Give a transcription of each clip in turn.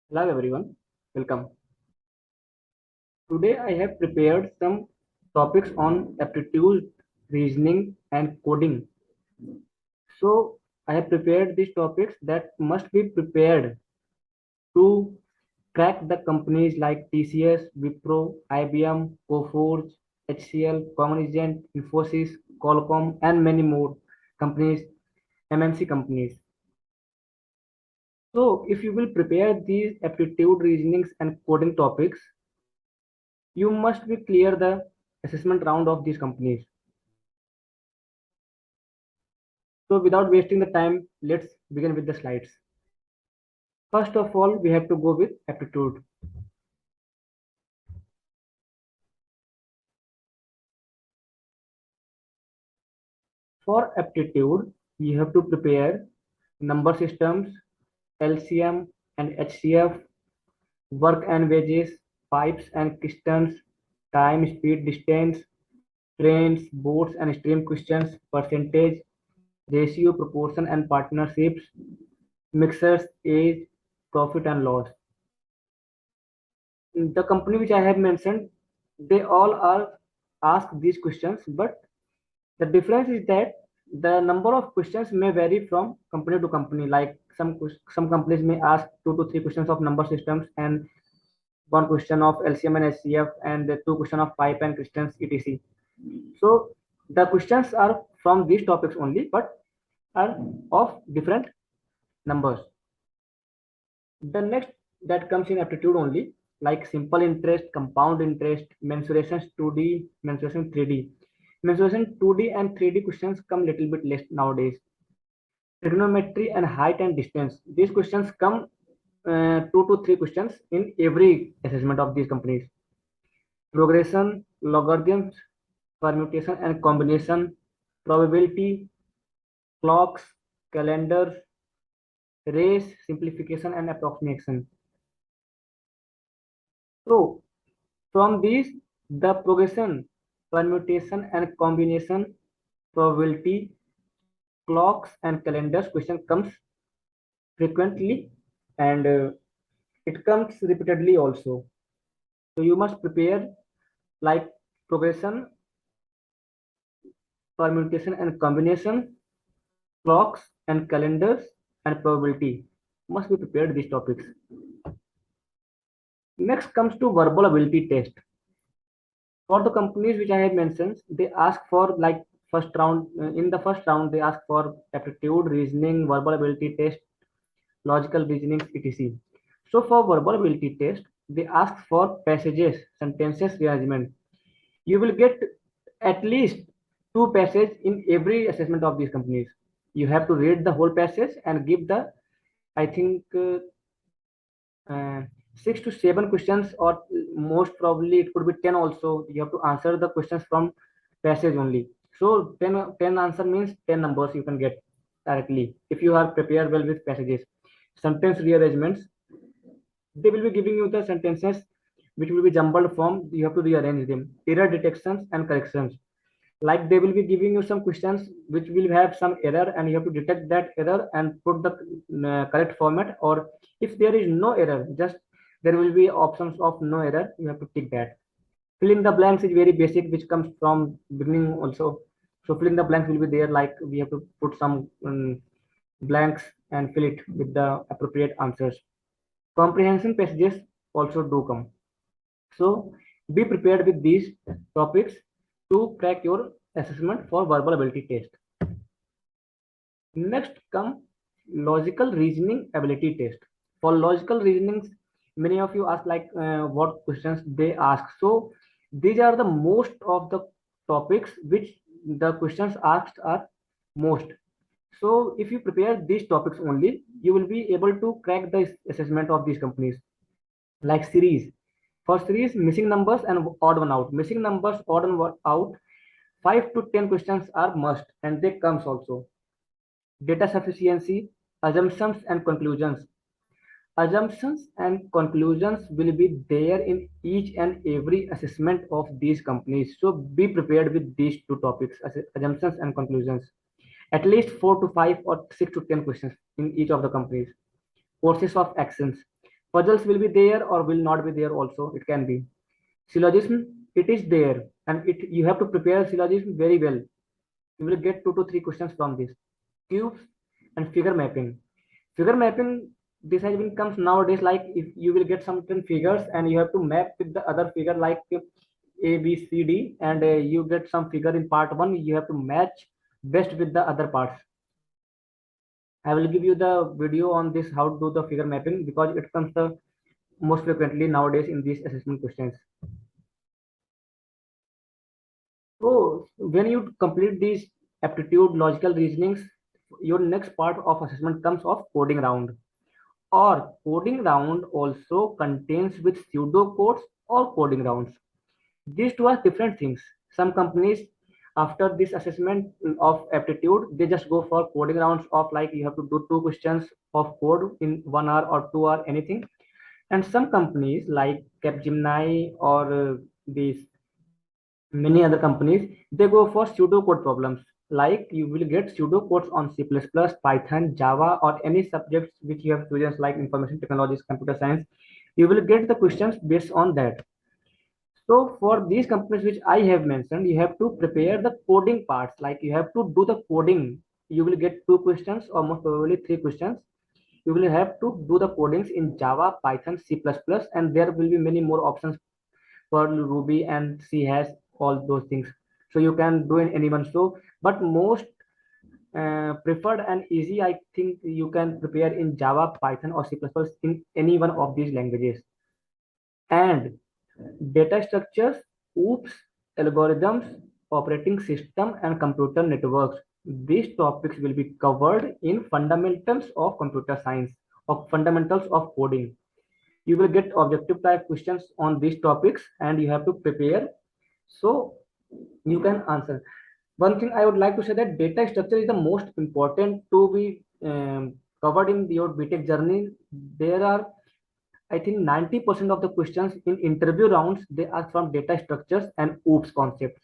Hello everyone, welcome. Today I have prepared some topics on aptitude, reasoning and coding. So I have prepared these topics that must be prepared to crack the companies like TCS, Wipro, IBM, Coforge, HCL, Cognizant, Infosys, Qualcomm and many more companies, MNC companies. So if you will prepare these aptitude, reasonings and coding topics, you must be clear the assessment round of these companies. So without wasting the time, let's begin with the slides. First of all, we have to go with aptitude. For aptitude, you have to prepare number systems, LCM and HCF, work and wages, pipes and pistons, time, speed, distance, trains, boats and stream questions, percentage, ratio, proportion and partnerships, mixers, age, profit and loss. The company which I have mentioned, they all are asked these questions, but the difference is that the number of questions may vary from company to company. Like some companies may ask 2 to 3 questions of number systems and 1 question of LCM and HCF and 2 questions of pipe and pistons etc. So the questions are from these topics only, but are of different numbers. The next that comes in aptitude only, like simple interest, compound interest, mensuration 2D, mensuration 3D. Mensuration 2D and 3D questions come little bit less nowadays. Trigonometry and height and distance. These questions come 2 to 3 questions in every assessment of these companies. Progression, logarithms, permutation and combination, probability, clocks, calendars, race, simplification and approximation. So from these, the progression, permutation and combination, probability, clocks and calendars question comes frequently and it comes repeatedly also. So you must prepare like progression, permutation and combination, clocks and calendars and probability. Must be prepared these topics. Next comes to verbal ability test. For the companies which I have mentioned, they ask for like first round. In the first round, they ask for aptitude, reasoning, verbal ability test, logical reasoning, etc. So for verbal ability test, they ask for passages, sentences, rearrangement. You will get at least 2 passages in every assessment of these companies. You have to read the whole passage and give the, I think, 6 to 7 questions, or most probably it could be 10 also. You have to answer the questions from passage only. So 10 answer means 10 numbers you can get directly if you are prepared well with passages. Sentence rearrangements, they will be giving you the sentences which will be jumbled form. You have to rearrange them. Error detections and corrections. Like they will be giving you some questions which will have some error and you have to detect that error and put the correct format, or if there is no error, just there will be options of no error, you have to tick that. Fill in the blanks is very basic, which comes from beginning also. So fill in the blanks will be there, like we have to put some blanks and fill it with the appropriate answers. Comprehension passages also do come. So be prepared with these topics to crack your assessment for verbal ability test. Next come logical reasoning ability test. For logical reasonings, many of you ask like what questions they ask. So these are the most of the topics which the questions asked are most. So if you prepare these topics only, you will be able to crack the assessment of these companies. Like series. For series, missing numbers and odd one out. Missing numbers, odd one out. 5 to 10 questions are must, and they comes also. Data sufficiency, assumptions and conclusions. Assumptions and conclusions will be there in each and every assessment of these companies. So be prepared with these two topics, assumptions and conclusions. At least 4 to 5 or 6 to 10 questions in each of the companies. Courses of actions. Puzzles will be there or will not be there also. It can be. Syllogism, it is there, and it you have to prepare syllogism very well. You will get 2 to 3 questions from this. Cubes and figure mapping. Figure mapping, this has been comes nowadays, like if you will get some figures and you have to map with the other figure like A, B, C, D, and you get some figure in part one, you have to match best with the other parts. I will give you the video on this, how to do the figure mapping, because it comes the most frequently nowadays in these assessment questions. So when you complete these aptitude logical reasonings, your next part of assessment comes of coding round. Or coding round also contains with pseudo codes or coding rounds. These two are different things. Some companies, after this assessment of aptitude, they just go for coding rounds of like you have to do 2 questions of code in 1 hour or 2 hour, anything. And some companies like Capgemini or these many other companies, they go for pseudo code problems. Like you will get pseudo codes on C++, Python, Java, or any subjects which you have students like information technologies, computer science. You will get the questions based on that. So for these companies which I have mentioned, you have to prepare the coding parts. Like you have to do the coding. You will get 2 questions or most probably 3 questions. You will have to do the codings in Java, Python, C++, and there will be many more options for Ruby and C has all those things. So you can do in anyone. So, but most preferred and easy, I think you can prepare in Java, Python, or C++ in any one of these languages. And data structures, OOPs, algorithms, operating system, and computer networks. These topics will be covered in fundamentals of computer science or fundamentals of coding. You will get objective type questions on these topics and you have to prepare so you can answer. One thing I would like to say that data structure is the most important to be covered in your BTech journey. There are, I think, 90% of the questions in interview rounds they are from data structures and OOPS concepts.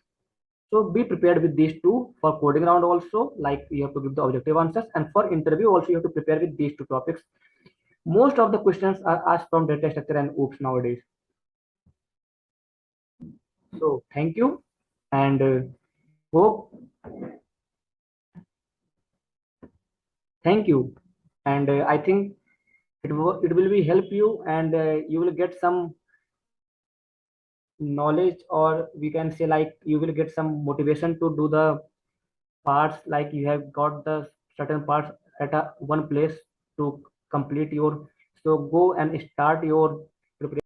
So be prepared with these two for coding round also. Like you have to give the objective answers, and for interview also you have to prepare with these two topics. Most of the questions are asked from data structure and OOPS nowadays. So thank you, and hope thank you, and I think it will be help you, and you will get some knowledge, or we can say like you will get some motivation to do the parts, like you have got the certain parts at one place to complete your. So go and start your